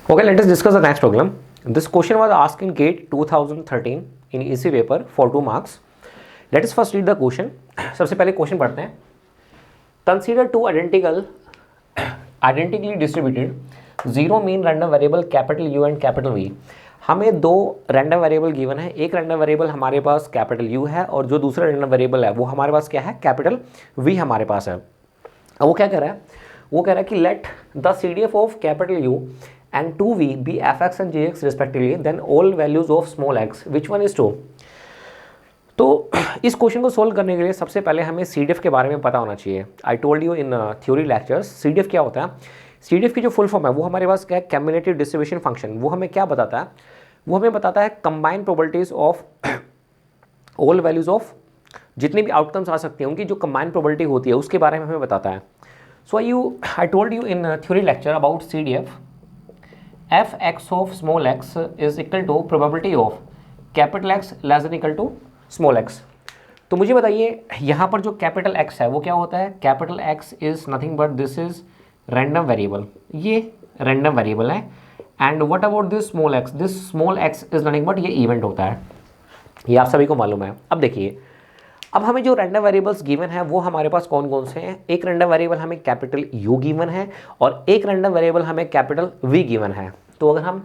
Okay, let us discuss the next problem. This question was asked in GATE 2013 in EC paper for 2 marks. Let us first read the question. सबसे पहले question पढ़ते हैं. Consider two identically distributed zero mean random variable capital U and capital V. हमें दो random variable given है. एक random variable हमारे पास capital U है और जो दूसरा रैंडम वेरिएबल है वो हमारे पास क्या है, कैपिटल V हमारे पास है. अब वो क्या कह रहा है, वो कह रहा है कि let the CDF of capital U and 2V be fx and gx respectively, then all values of small x, which one is true. तो इस क्वेश्चन को सोल्व करने के लिए सबसे पहले हमें CDF के बारे में पता होना चाहिए. आई told you in theory lectures CDF क्या होता है. CDF की जो फुल फॉर्म है वो हमारे पास क्या है, कम्युलेटिव डिस्ट्रीब्यूशन फंक्शन. वो हमें क्या बताता है, वो हमें बताता है combined probabilities of all values of, जितनी भी आउटकम्स आ सकती हैं उनकी जो कंबाइंड प्रोबेबिलिटी होती है उसके बारे में हमें बताता है. So I told you in theory lecture about CDF. fx of small x is equal to probability of capital X less than equal to small x. तो मुझे बताइए यहाँ पर जो कैपिटल x है वो क्या होता है, capital X is nothing but this is random variable, ये रैंडम वेरिएबल है. And what about this small x is nothing but ये इवेंट होता है, ये आप सभी को मालूम है. अब देखिए, अब हमें जो रैंडम वेरिएबल्स गिवन है वो हमारे पास कौन कौन से हैं. एक रैंडम वेरिएबल हमें कैपिटल U गिवन है और एक रैंडम वेरिएबल हमें कैपिटल V गिवन है. तो अगर हम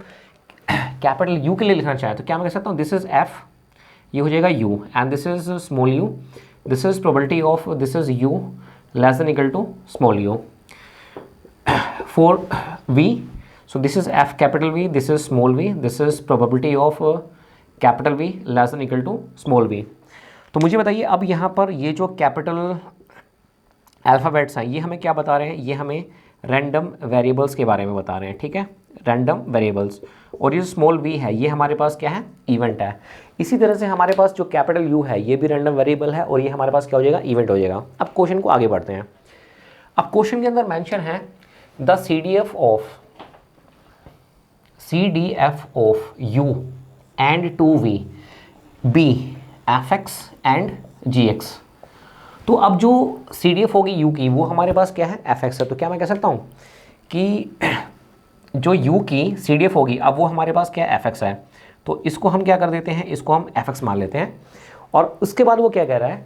कैपिटल U के लिए लिखना चाहें तो क्या मैं कह सकता हूँ, दिस इज F, ये हो जाएगा U and this is small u, this is probability of this is U less than equal to small u. For V, so this is F capital V, this is small v, this is probability of capital V less than equal to small v. तो मुझे बताइए अब यहाँ पर ये जो capital alphabets हैं ये हमें क्या बता रहे हैं, ये हमें रैंडम वेरिएबल्स के बारे में बता रहे हैं. ठीक है, रैंडम वेरिएबल्स. और ये स्मॉल v है ये हमारे पास क्या है, इवेंट है. इसी तरह से हमारे पास जो कैपिटल U है ये भी रैंडम वेरिएबल है और ये हमारे पास क्या हो जाएगा, इवेंट हो जाएगा. अब क्वेश्चन को आगे बढ़ते हैं. अब क्वेश्चन के अंदर मेंशन है the CDF of U and 2V be fx and gx. तो अब जो CDF होगी U की वो हमारे पास क्या है, fx है. तो क्या मैं कह सकता हूँ कि जो U की CDF होगी अब वो हमारे पास क्या है, fx है. तो इसको हम क्या कर देते हैं, इसको हम fx मान लेते हैं. और उसके बाद वो क्या कह रहा है,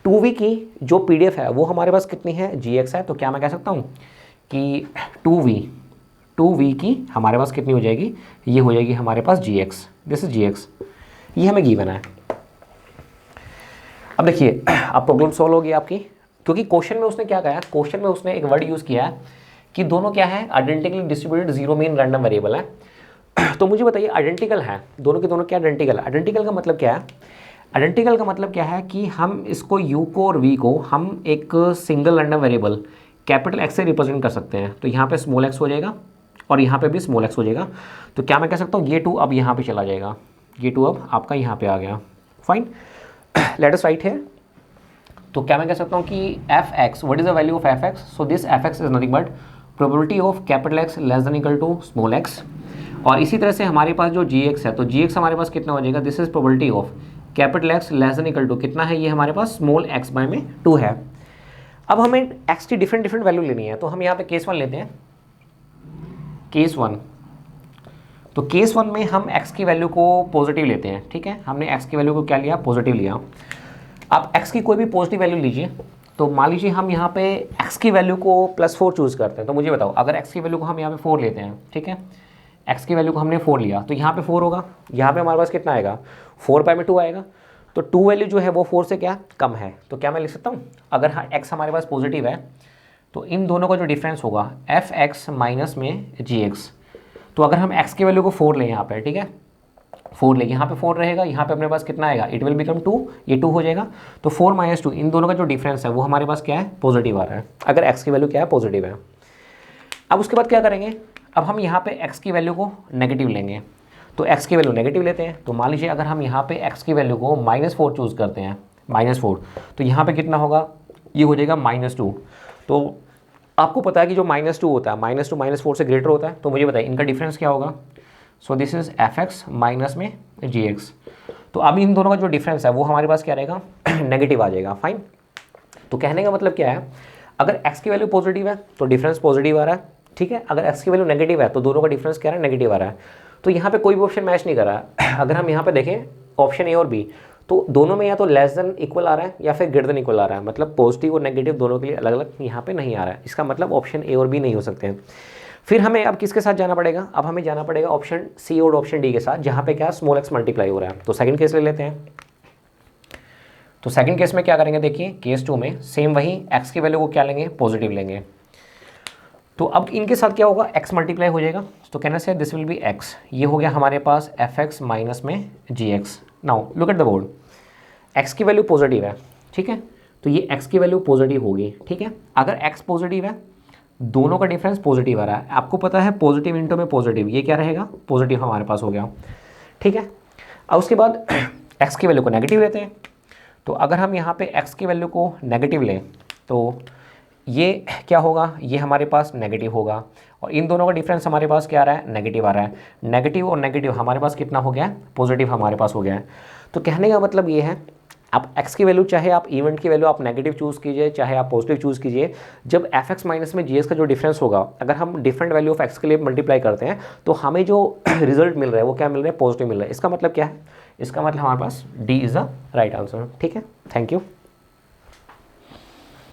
2V की जो PDF है वो हमारे पास कितनी है, gx है. तो क्या मैं कह सकता हूँ कि 2V की हमारे पास कितनी हो जाएगी, ये हो जाएगी हमारे पास gx, दिस इज gx, ये हमें गिवन है. अब देखिए अब प्रॉब्लम सॉल्व होगी आपकी, क्योंकि क्वेश्चन में उसने क्या कहा है, क्वेश्चन में उसने एक वर्ड यूज़ किया है कि दोनों क्या है, identically distributed zero mean random variable है. तो मुझे बताइए आइडेंटिकल है, दोनों के दोनों क्या आइडेंटिकल है. आइडेंटिकल का मतलब क्या है, आइडेंटिकल का मतलब क्या है कि हम इसको U को और V को हम एक single random variable capital X से रिप्रेजेंट कर सकते हैं. तो यहाँ पे स्मॉल x हो जाएगा और यहाँ पे भी स्मॉल x हो जाएगा. तो क्या मैं कह सकता हूँ ये 2 अब यहाँ पे चला जाएगा, ये 2 अब आपका यहाँ पे आ गया. Fine, let us write here. तो क्या मैं कह सकता हूँ कि fx, what is the value of fx. So this fx is nothing but probability of capital X less than equal to small x. और इसी तरह से हमारे पास जो gx है, तो gx हमारे पास कितना हो जाएगा, this is probability of capital X less than equal to कितना है, ये हमारे पास स्मॉल x बाय में 2 है. अब हमें x की डिफरेंट वैल्यू लेनी है. तो हम यहाँ पे केस 1 लेते हैं, केस 1. तो केस 1 में हम x की वैल्यू को पॉजिटिव लेते हैं. ठीक है, हमने x की वैल्यू को क्या लिया, पॉजिटिव लिया. आप x की कोई भी पॉजिटिव वैल्यू लीजिए. तो मान लीजिए हम यहाँ पे x की वैल्यू को +4 चूज़ करते हैं. तो मुझे बताओ अगर x की वैल्यू को हम यहाँ पे 4 लेते हैं, ठीक है, x की वैल्यू को हमने 4 लिया तो यहाँ पे 4 होगा, यहाँ पे हमारे पास कितना आएगा, 4/2 आएगा. तो 2 वैल्यू जो है वो 4 से क्या कम है. तो क्या मैं लिख सकता हूँ, अगर x हमारे पास पॉजिटिव है तो इन दोनों का जो डिफरेंस होगा fx माइनस में gx. तो अगर हम x की वैल्यू को 4 लें यहाँ पे, ठीक है, 4 लें, यहाँ पे 4 रहेगा, यहाँ पे अपने पास कितना आएगा, इट विल बिकम 2, ये 2 हो जाएगा. तो 4 - 2 इन दोनों का जो डिफरेंस है वो हमारे पास क्या है, पॉजिटिव आ रहा है, अगर x की वैल्यू क्या है, पॉजिटिव है. अब उसके बाद क्या करेंगे, अब हम यहाँ पे x की वैल्यू को नेगेटिव लेंगे. तो x की वैल्यू नेगेटिव लेते हैं. तो मान लीजिए अगर हम यहाँ पे x की वैल्यू को -4 चूज़ करते हैं, -4, तो यहाँ पे कितना होगा, ये हो जाएगा -2. तो आपको पता है कि जो -2 होता है, -2 -4 से ग्रेटर होता है. तो मुझे बताइए इनका डिफरेंस क्या होगा. सो दिस इज fx माइनस में gx. तो अब इन दोनों का जो डिफरेंस है वो हमारे पास क्या रहेगा, नेगेटिव आ जाएगा. फाइन, तो कहने का मतलब क्या है, अगर x की वैल्यू पॉजिटिव है तो डिफरेंस पॉजिटिव आ रहा है, ठीक है। अगर x की वैल्यू नेगेटिव है तो दोनों का डिफरेंस क्या है, नेगेटिव आ रहा है। तो यहाँ पे कोई भी ऑप्शन मैच नहीं कर रहा है। अगर हम यहाँ पे देखें ऑप्शन ए और बी, तो दोनों में या तो लेस देन इक्वल आ रहा है या फिर ग्रेटर देन इक्वल आ रहा है, मतलब पॉजिटिव और नेगेटिव दोनों के लिए अलग अलग यहाँ पे नहीं आ रहा है। इसका मतलब ऑप्शन ए और बी नहीं हो सकते हैं। फिर हमें अब किसके साथ जाना पड़ेगा, अब हमें जाना पड़ेगा ऑप्शन सी और ऑप्शन डी के साथ, जहाँ पे क्या स्मॉल एक्स मल्टीप्लाई हो रहा है। तो सेकंड केस ले लेते हैं। तो सेकंड केस में क्या करेंगे, देखिए केस 2 में सेम वही x की वैल्यू को क्या लेंगे, पॉजिटिव लेंगे। तो अब इनके साथ क्या होगा, x मल्टीप्लाई हो जाएगा। तो कहना से दिस विल बी x, ये हो गया हमारे पास fx माइनस में gx। Now look at the board, x की वैल्यू पॉजिटिव है, ठीक है, तो ये x की वैल्यू पॉजिटिव होगी, ठीक है। अगर x पॉजिटिव है, दोनों का डिफरेंस पॉजिटिव आ रहा है, आपको पता है पॉजिटिव इंटू में पॉजिटिव, ये क्या रहेगा, पॉजिटिव हमारे पास हो गया, ठीक है। अब उसके बाद x की वैल्यू को नेगेटिव लेते हैं। तो अगर हम यहाँ पे x की वैल्यू को नेगेटिव लें तो ये क्या होगा, ये हमारे पास नेगेटिव होगा, और इन दोनों का डिफरेंस हमारे पास क्या आ रहा है, नेगेटिव आ रहा है। नेगेटिव और नेगेटिव हमारे पास कितना हो गया है, पॉजिटिव हमारे पास हो गया है। तो कहने का मतलब ये है, आप x की वैल्यू, चाहे आप इवेंट की वैल्यू आप नेगेटिव चूज़ कीजिए, चाहे आप पॉजिटिव चूज़ कीजिए, जब fx माइनस में gx का जो डिफरेंस होगा, अगर हम डिफरेंट वैल्यू ऑफ x के लिए मल्टीप्लाई करते हैं तो हमें जो रिजल्ट मिल रहा है वो क्या मिल रहा है, पॉजिटिव मिल रहा है। इसका मतलब क्या है, इसका मतलब हमारे पास D is the right answer, ठीक है। Thank you.